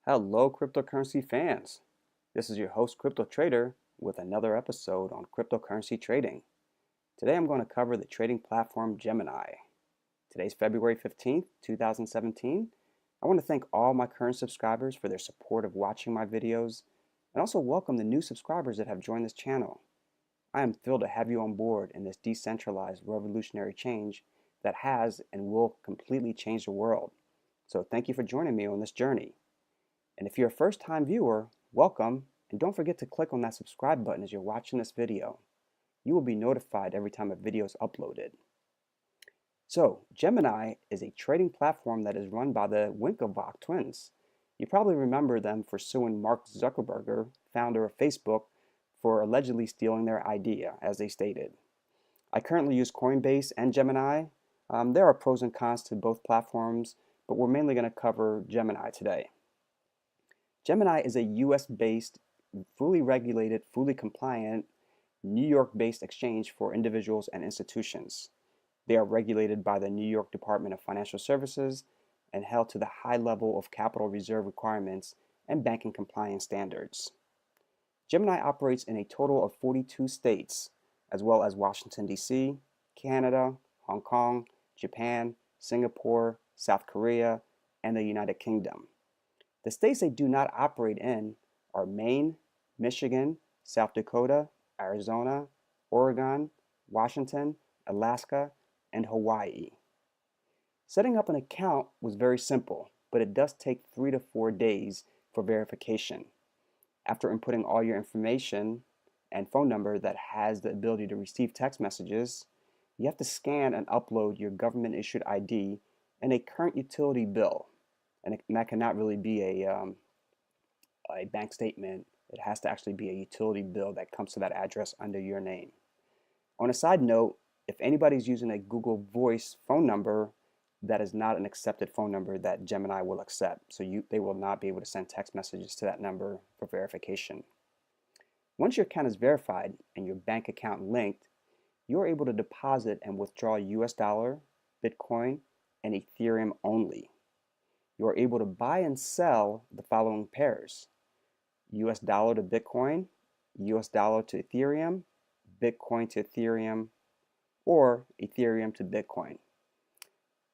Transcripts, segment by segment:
Hello, cryptocurrency fans. This is your host, Crypto Trader, with another episode on cryptocurrency trading. Today I'm going to cover the trading platform Gemini. Today's February 15th, 2017. I want to thank all my current subscribers for their support of watching my videos, and also welcome the new subscribers that have joined this channel. I am thrilled to have you on board in this decentralized revolutionary change that has and will completely change the world. So thank you for joining me on this journey. And if you're a first-time viewer, welcome, and don't forget to click on that subscribe button as you're watching this video. You will be notified every time a video is uploaded. So, Gemini is a trading platform that is run by the Winklevoss twins. You probably remember them for suing Mark Zuckerberg, founder of Facebook, for allegedly stealing their idea, as they stated. I currently use Coinbase and Gemini. There are pros and cons to both platforms, but we're mainly going to cover Gemini today. Gemini is a US-based, fully regulated, fully compliant, New York-based exchange for individuals and institutions. They are regulated by the New York Department of Financial Services and held to the high level of capital reserve requirements and banking compliance standards. Gemini operates in a total of 42 states, as well as Washington, D.C., Canada, Hong Kong, Japan, Singapore, South Korea, and the United Kingdom. The states they do not operate in are Maine, Michigan, South Dakota, Arizona, Oregon, Washington, Alaska, and Hawaii. Setting up an account was very simple, but it does take 3 to 4 days for verification. After inputting all your information and phone number that has the ability to receive text messages, you have to scan and upload your government-issued ID and a current utility bill. And that cannot really be a bank statement. It has to actually be a utility bill that comes to that address under your name. On a side note, if anybody's using a Google Voice phone number, that is not an accepted phone number that Gemini will accept. So they will not be able to send text messages to that number for verification. Once your account is verified and your bank account linked, you're able to deposit and withdraw US dollar, Bitcoin, and Ethereum only. You are able to buy and sell the following pairs: US dollar to Bitcoin, US dollar to Ethereum, Bitcoin to Ethereum, or Ethereum to Bitcoin.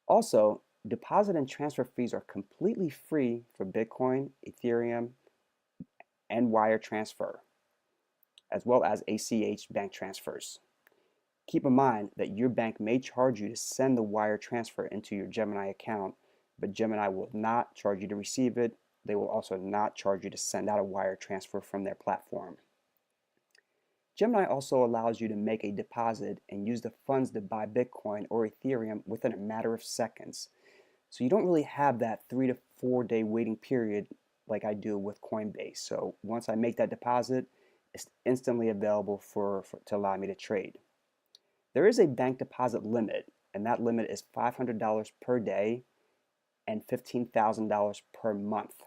Also, deposit and transfer fees are completely free for Bitcoin, Ethereum, and wire transfer, as well as ACH bank transfers. Keep in mind that your bank may charge you to send the wire transfer into your Gemini account, but Gemini will not charge you to receive it. They will also not charge you to send out a wire transfer from their platform. Gemini also allows you to make a deposit and use the funds to buy Bitcoin or Ethereum within a matter of seconds. So you don't really have that 3 to 4 day waiting period like I do with Coinbase. So once I make that deposit, it's instantly available to allow me to trade. There is a bank deposit limit, and that limit is $500 per day and $15,000 per month.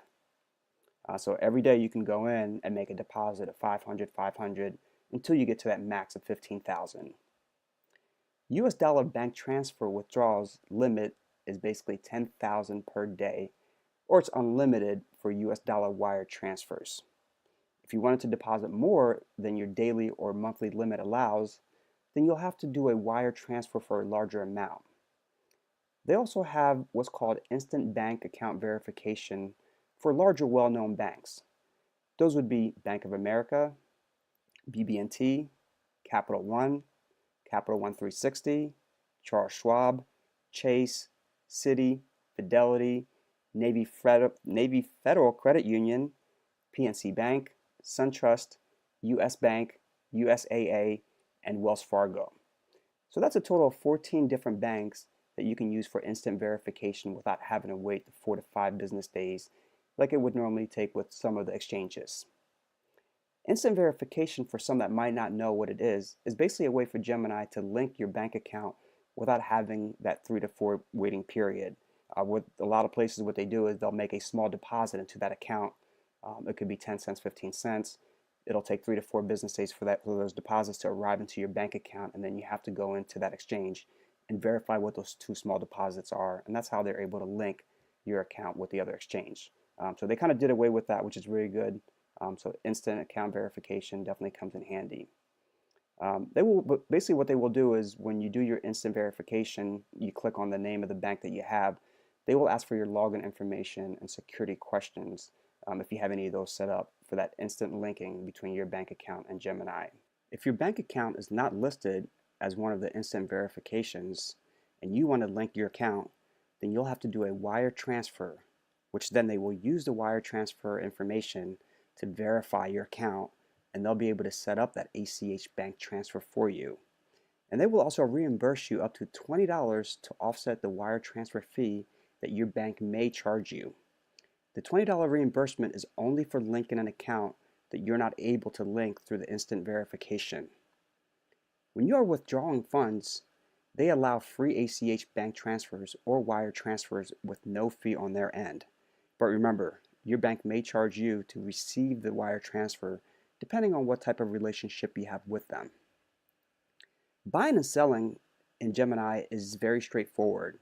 So every day you can go in and make a deposit of $500 until you get to that max of $15,000. US dollar bank transfer withdrawals limit is basically $10,000 per day, or it's unlimited for US dollar wire transfers. If you wanted to deposit more than your daily or monthly limit allows, then you'll have to do a wire transfer for a larger amount. They also have what's called instant bank account verification for larger well-known banks. Those would be Bank of America, BB&T, Capital One, Capital One 360, Charles Schwab, Chase, Citi, Fidelity, Navy Federal Credit Union, PNC Bank, SunTrust, US Bank, USAA, and Wells Fargo. So that's a total of 14 different banks that you can use for instant verification without having to wait the 4 to 5 business days like it would normally take with some of the exchanges. Instant verification, for some that might not know what it is basically a way for Gemini to link your bank account without having that 3 to 4 waiting period. With a lot of places, what they do is they'll make a small deposit into that account. It could be 10 cents, 15 cents. It'll take 3 to 4 business days for those deposits to arrive into your bank account, and then you have to go into that exchange and verify what those 2 small deposits are, and that's how they're able to link your account with the other exchange. So they kind of did away with that, which is really good. So instant account verification definitely comes in handy. But basically what they will do is when you do your instant verification, you click on the name of the bank that you have, they will ask for your login information and security questions if you have any of those set up for that instant linking between your bank account and Gemini. If your bank account is not listed as one of the instant verifications and you want to link your account, then you'll have to do a wire transfer, which then they will use the wire transfer information to verify your account, and they'll be able to set up that ACH bank transfer for you. And they will also reimburse you up to $20 to offset the wire transfer fee that your bank may charge you. The $20 reimbursement is only for linking an account that you're not able to link through the instant verification. When you are withdrawing funds, they allow free ACH bank transfers or wire transfers with no fee on their end. But remember, your bank may charge you to receive the wire transfer depending on what type of relationship you have with them. Buying and selling in Gemini is very straightforward.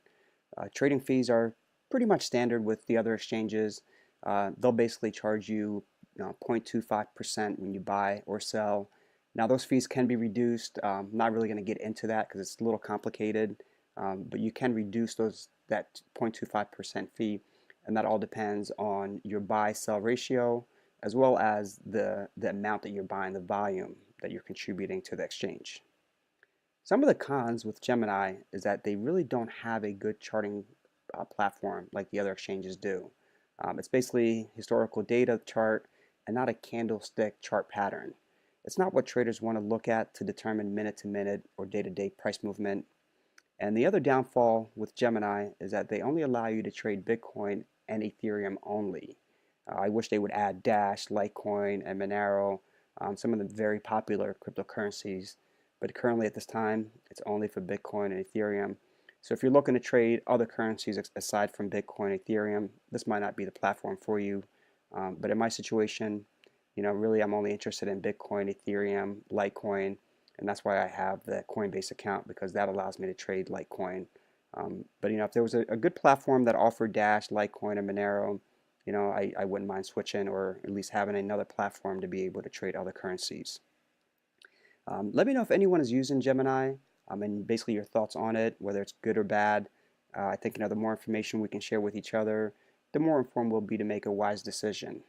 Trading fees are pretty much standard with the other exchanges. They'll basically charge you 0.25% when you buy or sell. Now those fees can be reduced. I'm not really going to get into that because it's a little complicated, but you can reduce that 0.25% fee, and that all depends on your buy-sell ratio as well as the amount that you're buying, the volume that you're contributing to the exchange. Some of the cons with Gemini is that they really don't have a good charting platform like the other exchanges do. It's basically historical data chart and not a candlestick chart pattern. It's not what traders want to look at to determine minute-to-minute or day-to-day price movement. And the other downfall with Gemini is that they only allow you to trade Bitcoin and Ethereum only. I wish they would add Dash, Litecoin, and Monero, some of the very popular cryptocurrencies. But currently at this time, it's only for Bitcoin and Ethereum. So if you're looking to trade other currencies aside from Bitcoin and Ethereum, this might not be the platform for you. But in my situation, really I'm only interested in Bitcoin, Ethereum, Litecoin, and that's why I have the Coinbase account, because that allows me to trade Litecoin. But if there was a good platform that offered Dash, Litecoin, and Monero, I wouldn't mind switching, or at least having another platform to be able to trade other currencies. Let me know if anyone is using Gemini and basically your thoughts on it, whether it's good or bad. I think the more information we can share with each other, the more informed we'll be to make a wise decision.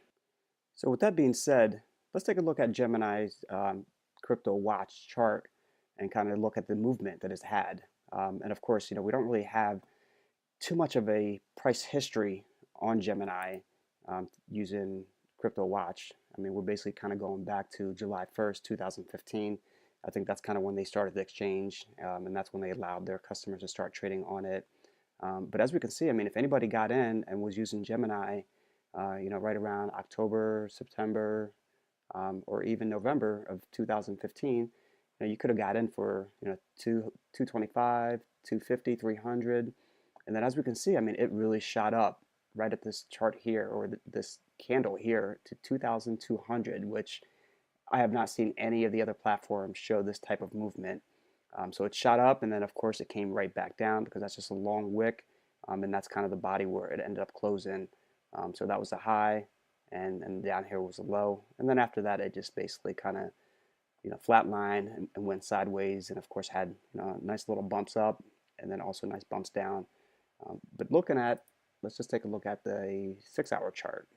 So with that being said, let's take a look at Gemini's crypto watch chart and kind of look at the movement that it's had. And of course, we don't really have too much of a price history on Gemini using crypto watch. I mean, we're basically kind of going back to July 1st, 2015. I think that's kind of when they started the exchange, and that's when they allowed their customers to start trading on it. But as we can see, I mean, if anybody got in and was using Gemini, right around October, September, or even November of 2015, you could have got in for 225, 250, 300, and then as we can see, I mean, it really shot up right at this chart here, or this candle here, to 2,200, which I have not seen any of the other platforms show this type of movement. So it shot up, and then of course it came right back down because that's just a long wick, and that's kind of the body where it ended up closing. So that was a high, and down here was a low, and then after that it just basically kind of flatlined and went sideways, and of course had nice little bumps up, and then also nice bumps down. But let's just take a look at the 6-hour chart.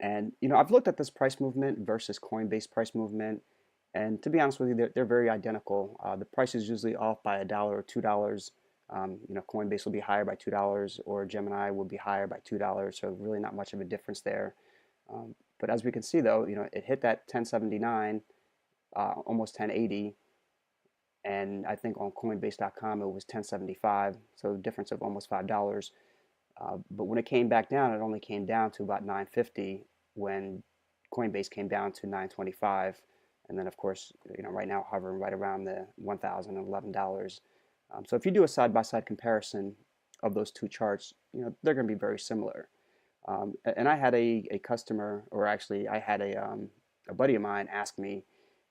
And I've looked at this price movement versus Coinbase price movement, and to be honest with you, they're very identical. The price is usually off by $1 or $2. Coinbase will be higher by $2, or Gemini will be higher by $2. So really not much of a difference there. But as we can see, though, it hit that 1079, almost 1080, and I think on Coinbase.com it was 1075. So a difference of almost $5. But when it came back down, it only came down to about 950 when Coinbase came down to 925, and then of course right now hovering right around the $1,011. So if you do a side-by-side comparison of those two charts, they're going to be very similar. And I had a customer, or actually I had a buddy of mine ask me,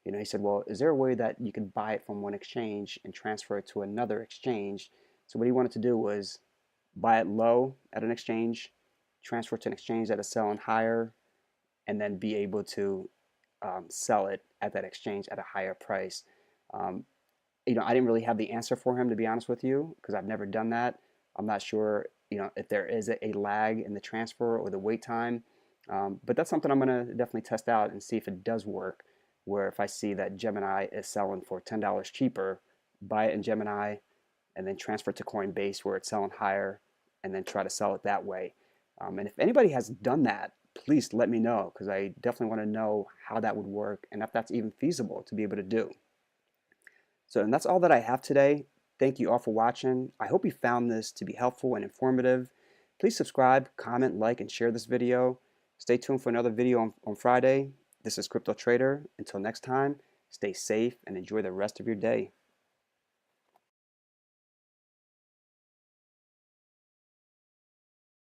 he said, well, is there a way that you could buy it from one exchange and transfer it to another exchange? So what he wanted to do was buy it low at an exchange transfer to an exchange that is selling higher, and then be able to sell it at that exchange at a higher price. Um, I didn't really have the answer for him, to be honest with you, because I've never done that. I'm not sure, if there is a lag in the transfer or the wait time. But that's something I'm going to definitely test out and see if it does work. Where if I see that Gemini is selling for $10 cheaper, buy it in Gemini and then transfer to Coinbase where it's selling higher, and then try to sell it that way. And if anybody has done that, please let me know, because I definitely want to know how that would work and if that's even feasible to be able to do. So, and that's all that I have today. Thank you all for watching. I hope you found this to be helpful and informative. Please subscribe, comment, like, and share this video. Stay tuned for another video on Friday. This is Crypto Trader. Until next time, stay safe and enjoy the rest of your day.